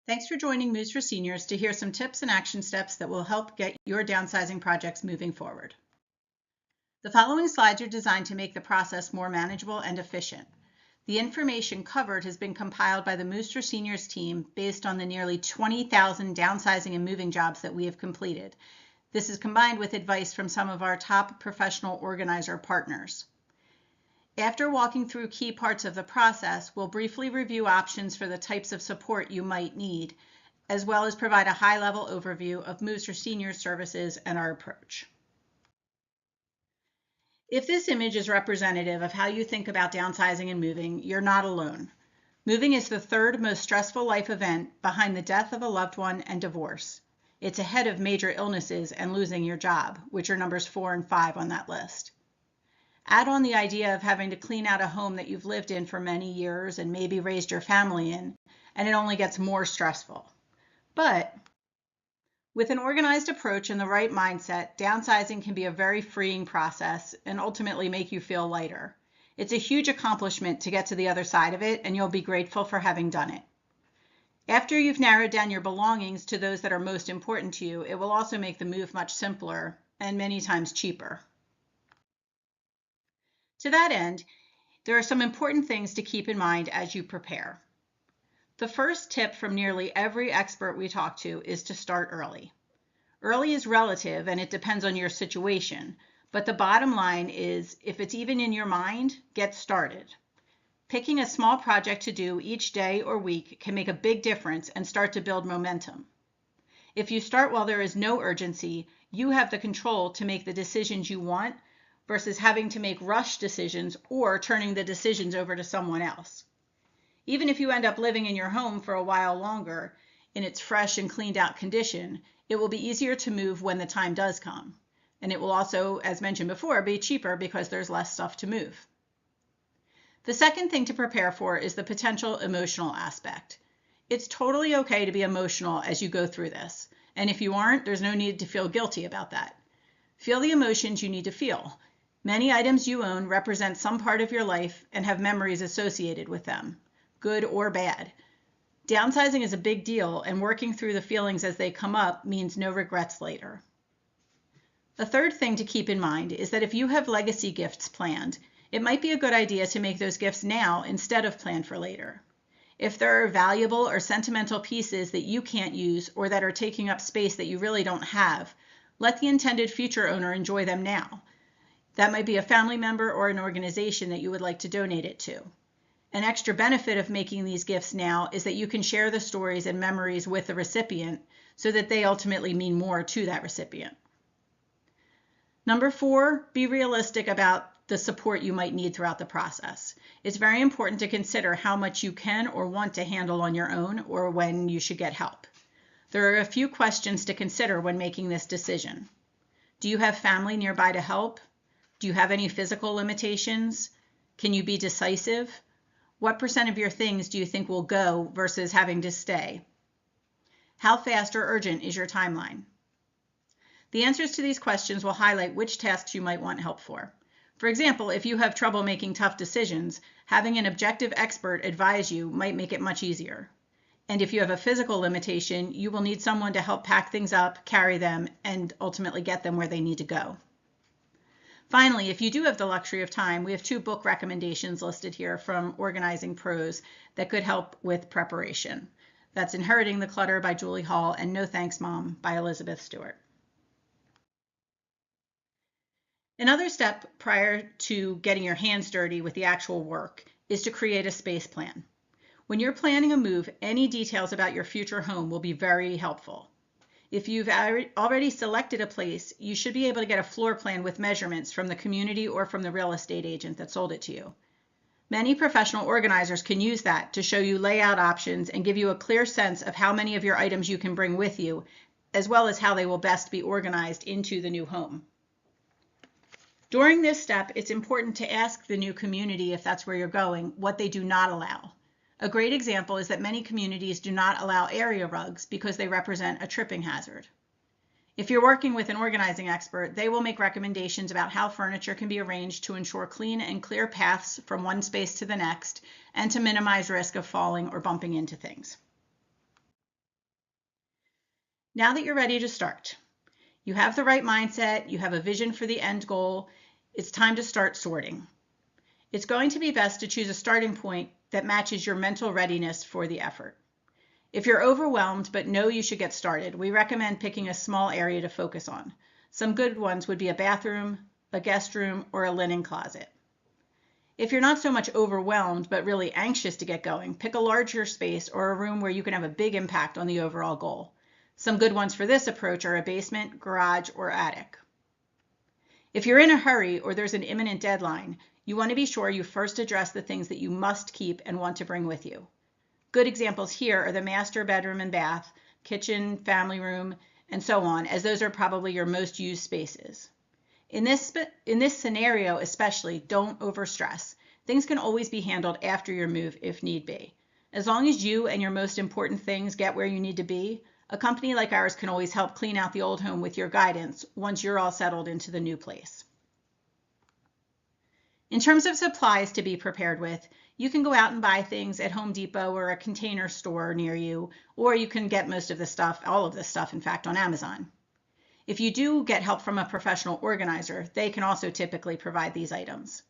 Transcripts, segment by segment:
Thanks for joining Moves for Seniors to hear some tips and action steps that will help get your downsizing projects moving forward. The following slides are designed to make the process more manageable and efficient. The information covered has been compiled by the Moves for Seniors team based on the nearly 20,000 downsizing and moving jobs that we have completed. This is combined with advice from some of our top professional organizer partners. After walking through key parts of the process, we'll briefly review options for the types of support you might need, as well as provide a high-level overview of Moves for Seniors services and our approach. If this image is representative of how you think about downsizing and moving, you're not alone. Moving is the third most stressful life event behind the death of a loved one and divorce. It's ahead of major illnesses and losing your job, which are numbers 4 and 5 on that list. Add on the idea of having to clean out a home that you've lived in for many years and maybe raised your family in, and it only gets more stressful. But with an organized approach and the right mindset, downsizing can be a very freeing process and ultimately make you feel lighter. It's a huge accomplishment to get to the other side of it, and you'll be grateful for having done it. After you've narrowed down your belongings to those that are most important to you, it will also make the move much simpler and many times cheaper. To that end, there are some important things to keep in mind as you prepare. The first tip from nearly every expert we talk to is to start early. Early is relative and it depends on your situation, but the bottom line is if it's even in your mind, get started. Picking a small project to do each day or week can make a big difference and start to build momentum. If you start while there is no urgency, you have the control to make the decisions you want versus having to make rush decisions or turning the decisions over to someone else. Even if you end up living in your home for a while longer in its fresh and cleaned out condition, it will be easier to move when the time does come. And it will also, as mentioned before, be cheaper because there's less stuff to move. The second thing to prepare for is the potential emotional aspect. It's totally okay to be emotional as you go through this. And if you aren't, there's no need to feel guilty about that. Feel the emotions you need to feel. Many items you own represent some part of your life and have memories associated with them, good or bad. Downsizing is a big deal, and working through the feelings as they come up means no regrets later. The third thing to keep in mind is that if you have legacy gifts planned, it might be a good idea to make those gifts now instead of plan for later. If there are valuable or sentimental pieces that you can't use or that are taking up space that you really don't have, let the intended future owner enjoy them now. That might be a family member or an organization that you would like to donate it to. An extra benefit of making these gifts now is that you can share the stories and memories with the recipient so that they ultimately mean more to that recipient. Number 4, be realistic about the support you might need throughout the process. It's very important to consider how much you can or want to handle on your own or when you should get help. There are a few questions to consider when making this decision. Do you have family nearby to help? Do you have any physical limitations? Can you be decisive? What % of your things do you think will go versus having to stay? How fast or urgent is your timeline? The answers to these questions will highlight which tasks you might want help for. For example, if you have trouble making tough decisions, having an objective expert advise you might make it much easier. And if you have a physical limitation, you will need someone to help pack things up, carry them, and ultimately get them where they need to go. Finally, if you do have the luxury of time, we have 2 book recommendations listed here from Organizing Pros that could help with preparation. That's Inheriting the Clutter by Julie Hall and No Thanks Mom by Elizabeth Stewart. Another step prior to getting your hands dirty with the actual work is to create a space plan. When you're planning a move, any details about your future home will be very helpful. If you've already selected a place, you should be able to get a floor plan with measurements from the community or from the real estate agent that sold it to you. Many professional organizers can use that to show you layout options and give you a clear sense of how many of your items you can bring with you, as well as how they will best be organized into the new home. During this step, it's important to ask the new community, if that's where you're going, what they do not allow. A great example is that many communities do not allow area rugs because they represent a tripping hazard. If you're working with an organizing expert, they will make recommendations about how furniture can be arranged to ensure clean and clear paths from one space to the next and to minimize risk of falling or bumping into things. Now that you're ready to start, you have the right mindset, you have a vision for the end goal, it's time to start sorting. It's going to be best to choose a starting point that matches your mental readiness for the effort. If you're overwhelmed but know you should get started, we recommend picking a small area to focus on. Some good ones would be a bathroom, a guest room, or a linen closet. If you're not so much overwhelmed but really anxious to get going, pick a larger space or a room where you can have a big impact on the overall goal. Some good ones for this approach are a basement, garage, or attic. If you're in a hurry or there's an imminent deadline, you want to be sure you first address the things that you must keep and want to bring with you. Good examples here are the master bedroom and bath, kitchen, family room, and so on, as those are probably your most used spaces. In this scenario especially, don't overstress. Things can always be handled after your move if need be. As long as you and your most important things get where you need to be, a company like ours can always help clean out the old home with your guidance once you're all settled into the new place. In terms of supplies to be prepared with, you can go out and buy things at Home Depot or a Container store near you, or you can get most of the stuff, all of the stuff, in fact, on Amazon. If you do get help from a professional organizer, they can also typically provide these items.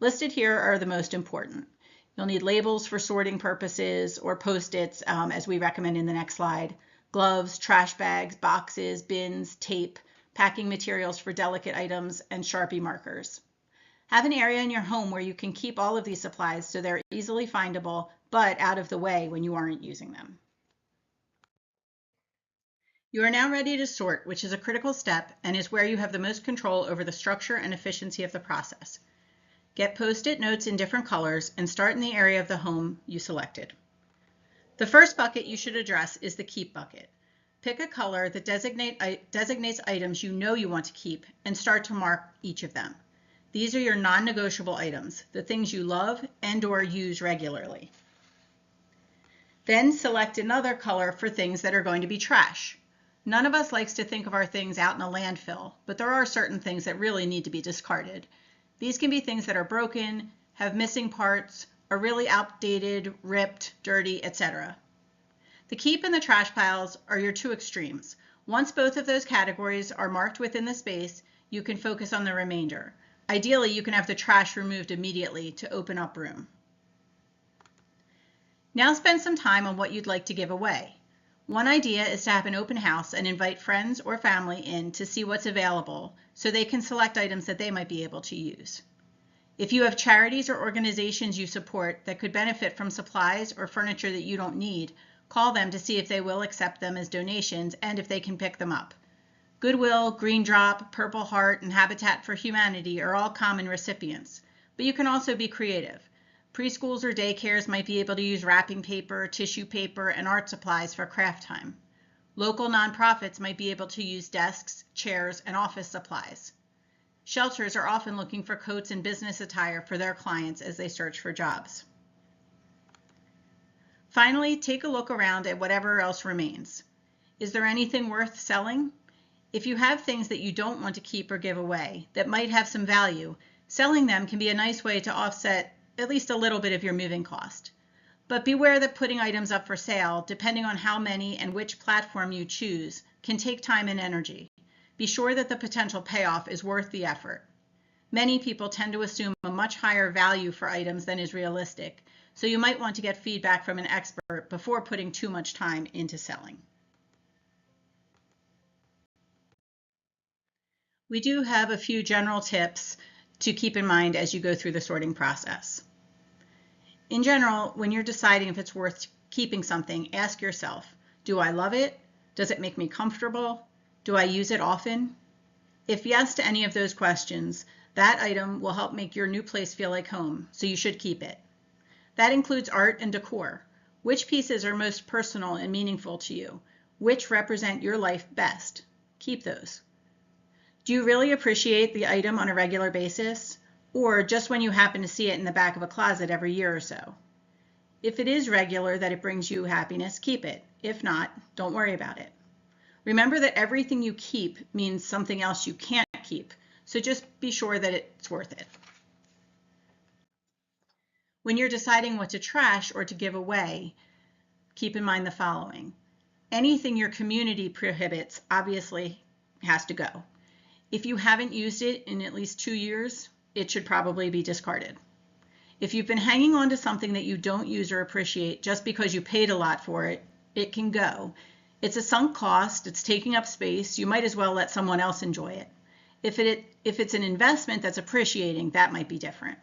Listed here are the most important. You'll need labels for sorting purposes or Post-its, as we recommend in the next slide, gloves, trash bags, boxes, bins, tape, packing materials for delicate items, and Sharpie markers. Have an area in your home where you can keep all of these supplies so they're easily findable, but out of the way when you aren't using them. You are now ready to sort, which is a critical step and is where you have the most control over the structure and efficiency of the process. Get Post-it notes in different colors and start in the area of the home you selected. The first bucket you should address is the keep bucket. Pick a color that designates items you know you want to keep and start to mark each of them. These are your non-negotiable items, the things you love and/or use regularly. Then select another color for things that are going to be trash. None of us likes to think of our things out in a landfill, but there are certain things that really need to be discarded. These can be things that are broken, have missing parts, are really outdated, ripped, dirty, etc. The keep and the trash piles are your two extremes. Once both of those categories are marked within the space, you can focus on the remainder. Ideally, you can have the trash removed immediately to open up room. Now spend some time on what you'd like to give away. One idea is to have an open house and invite friends or family in to see what's available so they can select items that they might be able to use. If you have charities or organizations you support that could benefit from supplies or furniture that you don't need, call them to see if they will accept them as donations and if they can pick them up. Goodwill, Green Drop, Purple Heart, and Habitat for Humanity are all common recipients, but you can also be creative. Preschools or daycares might be able to use wrapping paper, tissue paper, and art supplies for craft time. Local nonprofits might be able to use desks, chairs, and office supplies. Shelters are often looking for coats and business attire for their clients as they search for jobs. Finally, take a look around at whatever else remains. Is there anything worth selling? If you have things that you don't want to keep or give away that might have some value, selling them can be a nice way to offset at least a little bit of your moving cost. But beware that putting items up for sale, depending on how many and which platform you choose, can take time and energy. Be sure that the potential payoff is worth the effort. Many people tend to assume a much higher value for items than is realistic, so you might want to get feedback from an expert before putting too much time into selling. We do have a few general tips to keep in mind as you go through the sorting process. In general, when you're deciding if it's worth keeping something, ask yourself, do I love it? Does it make me comfortable? Do I use it often? If yes to any of those questions, that item will help make your new place feel like home, so you should keep it. That includes art and decor. Which pieces are most personal and meaningful to you? Which represent your life best? Keep those. Do you really appreciate the item on a regular basis, or just when you happen to see it in the back of a closet every year or so? If it is regular that it brings you happiness, keep it. If not, don't worry about it. Remember that everything you keep means something else you can't keep, so just be sure that it's worth it. When you're deciding what to trash or to give away, keep in mind the following. Anything your community prohibits obviously has to go. If you haven't used it in at least 2 years, it should probably be discarded. If you've been hanging on to something that you don't use or appreciate just because you paid a lot for it, it can go. It's a sunk cost, it's taking up space, you might as well let someone else enjoy it. If it's an investment that's appreciating, that might be different.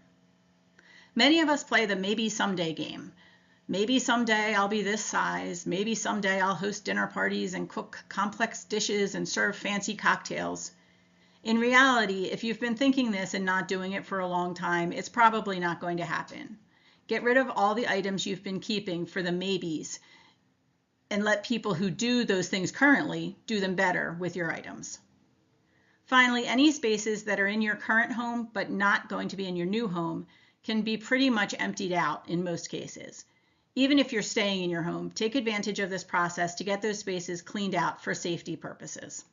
Many of us play the maybe someday game. Maybe someday I'll be this size, maybe someday I'll host dinner parties and cook complex dishes and serve fancy cocktails. In reality, if you've been thinking this and not doing it for a long time, it's probably not going to happen. Get rid of all the items you've been keeping for the maybes and let people who do those things currently do them better with your items. Finally, any spaces that are in your current home but not going to be in your new home can be pretty much emptied out in most cases. Even if you're staying in your home, take advantage of this process to get those spaces cleaned out for safety purposes.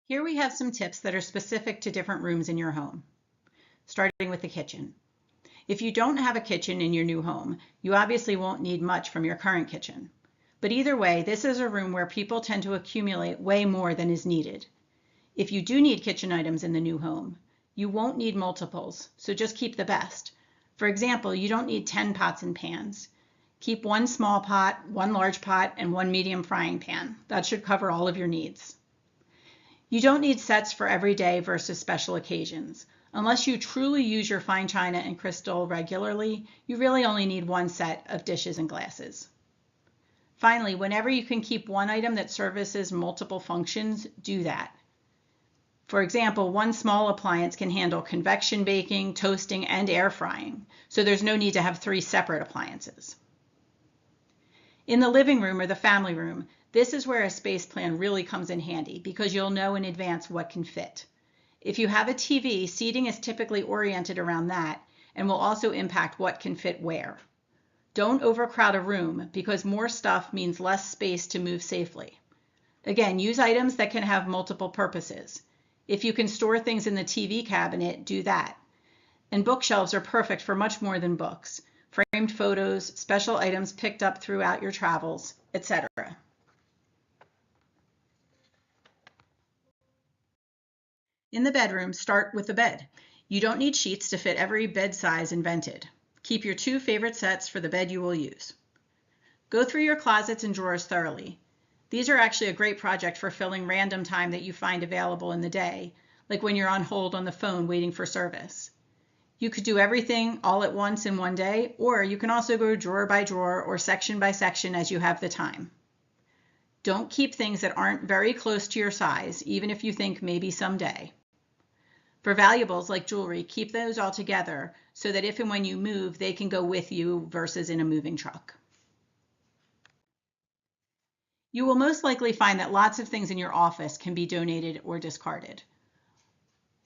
Here we have some tips that are specific to different rooms in your home, starting with the kitchen. If you don't have a kitchen in your new home, you obviously won't need much from your current kitchen. But either way, this is a room where people tend to accumulate way more than is needed. If you do need kitchen items in the new home, you won't need multiples, so just keep the best. For example, you don't need 10 pots and pans. Keep 1 small pot, 1 large pot, and 1 medium frying pan. That should cover all of your needs. You don't need sets for every day versus special occasions. Unless you truly use your fine china and crystal regularly, you really only need 1 set of dishes and glasses. Finally, whenever you can keep one item that services multiple functions, do that. For example, 1 small appliance can handle convection baking, toasting, and air frying, so there's no need to have 3 separate appliances. In the living room or the family room, this is where a space plan really comes in handy because you'll know in advance what can fit. If you have a TV, seating is typically oriented around that and will also impact what can fit where. Don't overcrowd a room because more stuff means less space to move safely. Again, use items that can have multiple purposes. If you can store things in the TV cabinet, do that. And bookshelves are perfect for much more than books. Framed photos, special items picked up throughout your travels, etc. In the bedroom, start with the bed. You don't need sheets to fit every bed size invented. Keep your 2 favorite sets for the bed you will use. Go through your closets and drawers thoroughly. These are actually a great project for filling random time that you find available in the day, like when you're on hold on the phone waiting for service. You could do everything all at once in one day, or you can also go drawer by drawer or section by section as you have the time. Don't keep things that aren't very close to your size, even if you think maybe someday. For valuables like jewelry, keep those all together so that if and when you move, they can go with you versus in a moving truck. You will most likely find that lots of things in your office can be donated or discarded.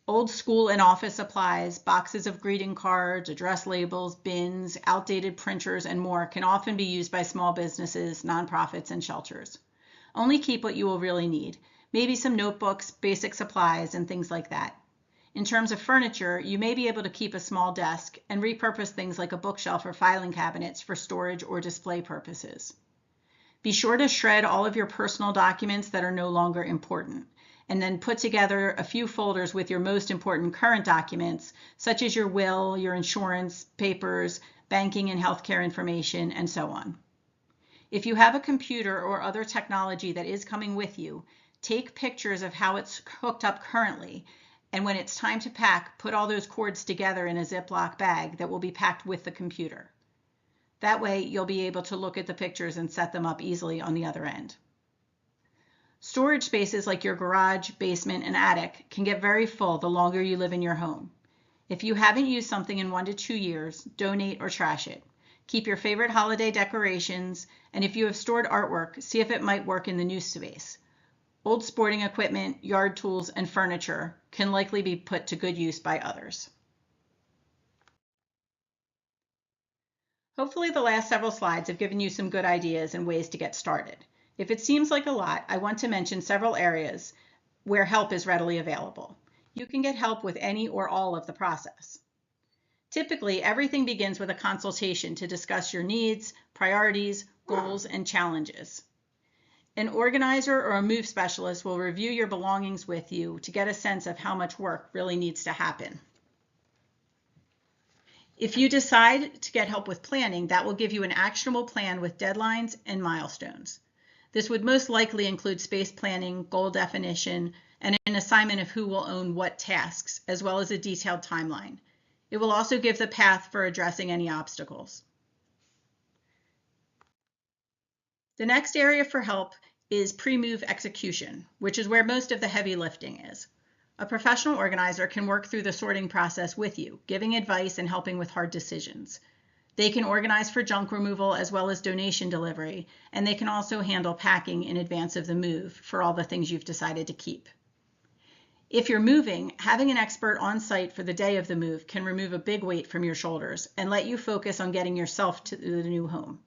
Old school and office supplies, boxes of greeting cards, address labels, bins, outdated printers, and more can often be used by small businesses, nonprofits, and shelters. Only keep what you will really need, maybe some notebooks, basic supplies, and things like that. In terms of furniture, you may be able to keep a small desk and repurpose things like a bookshelf or filing cabinets for storage or display purposes. Be sure to shred all of your personal documents that are no longer important, and then put together a few folders with your most important current documents, such as your will, your insurance, papers, banking and healthcare information, and so on. If you have a computer or other technology that is coming with you, take pictures of how it's hooked up currently, and when it's time to pack, put all those cords together in a Ziploc bag that will be packed with the computer. That way, you'll be able to look at the pictures and set them up easily on the other end. Storage spaces like your garage, basement, and attic can get very full the longer you live in your home. If you haven't used something in 1 to 2 years, donate or trash it. Keep your favorite holiday decorations, and if you have stored artwork, see if it might work in the new space. Old sporting equipment, yard tools, and furniture can likely be put to good use by others. Hopefully the last several slides have given you some good ideas and ways to get started. If it seems like a lot, I want to mention several areas where help is readily available. You can get help with any or all of the process. Typically, everything begins with a consultation to discuss your needs, priorities, goals, and challenges. An organizer or a move specialist will review your belongings with you to get a sense of how much work really needs to happen. If you decide to get help with planning, that will give you an actionable plan with deadlines and milestones. This would most likely include space planning, goal definition, and an assignment of who will own what tasks, as well as a detailed timeline. It will also give the path for addressing any obstacles. The next area for help is pre-move execution, which is where most of the heavy lifting is. A professional organizer can work through the sorting process with you, giving advice and helping with hard decisions. They can organize for junk removal as well as donation delivery, and they can also handle packing in advance of the move for all the things you've decided to keep. If you're moving, having an expert on site for the day of the move can remove a big weight from your shoulders and let you focus on getting yourself to the new home.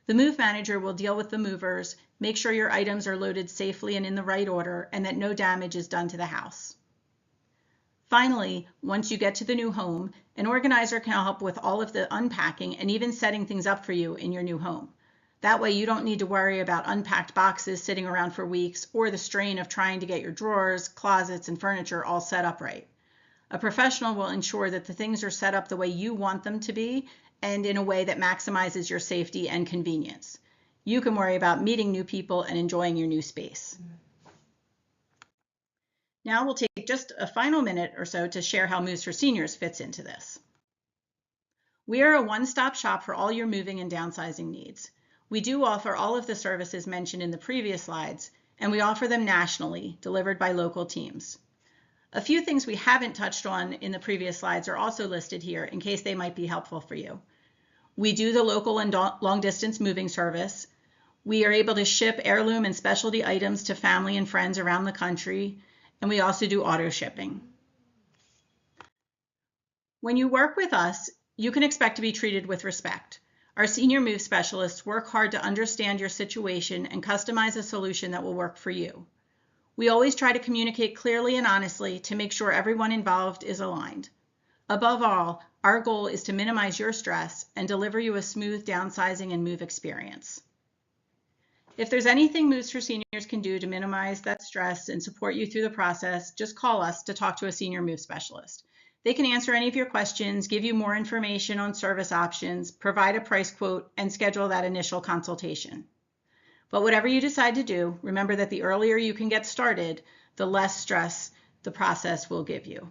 The move manager will deal with the movers, make sure your items are loaded safely and in the right order, and that no damage is done to the house. Finally, once you get to the new home, an organizer can help with all of the unpacking and even setting things up for you in your new home. That way you don't need to worry about unpacked boxes sitting around for weeks or the strain of trying to get your drawers, closets, and furniture all set up right. A professional will ensure that the things are set up the way you want them to be and in a way that maximizes your safety and convenience. You can worry about meeting new people and enjoying your new space. Now we'll take just a final minute or so to share how Moves for Seniors fits into this. We are a one-stop shop for all your moving and downsizing needs. We do offer all of the services mentioned in the previous slides, and we offer them nationally, delivered by local teams. A few things we haven't touched on in the previous slides are also listed here in case they might be helpful for you. We do the local and long-distance moving service. We are able to ship heirloom and specialty items to family and friends around the country, and we also do auto shipping. When you work with us, you can expect to be treated with respect. Our senior move specialists work hard to understand your situation and customize a solution that will work for you. We always try to communicate clearly and honestly to make sure everyone involved is aligned. Above all, our goal is to minimize your stress and deliver you a smooth downsizing and move experience. If there's anything Moves for Seniors can do to minimize that stress and support you through the process, just call us to talk to a senior move specialist. They can answer any of your questions, give you more information on service options, provide a price quote, and schedule that initial consultation. But whatever you decide to do, remember that the earlier you can get started, the less stress the process will give you.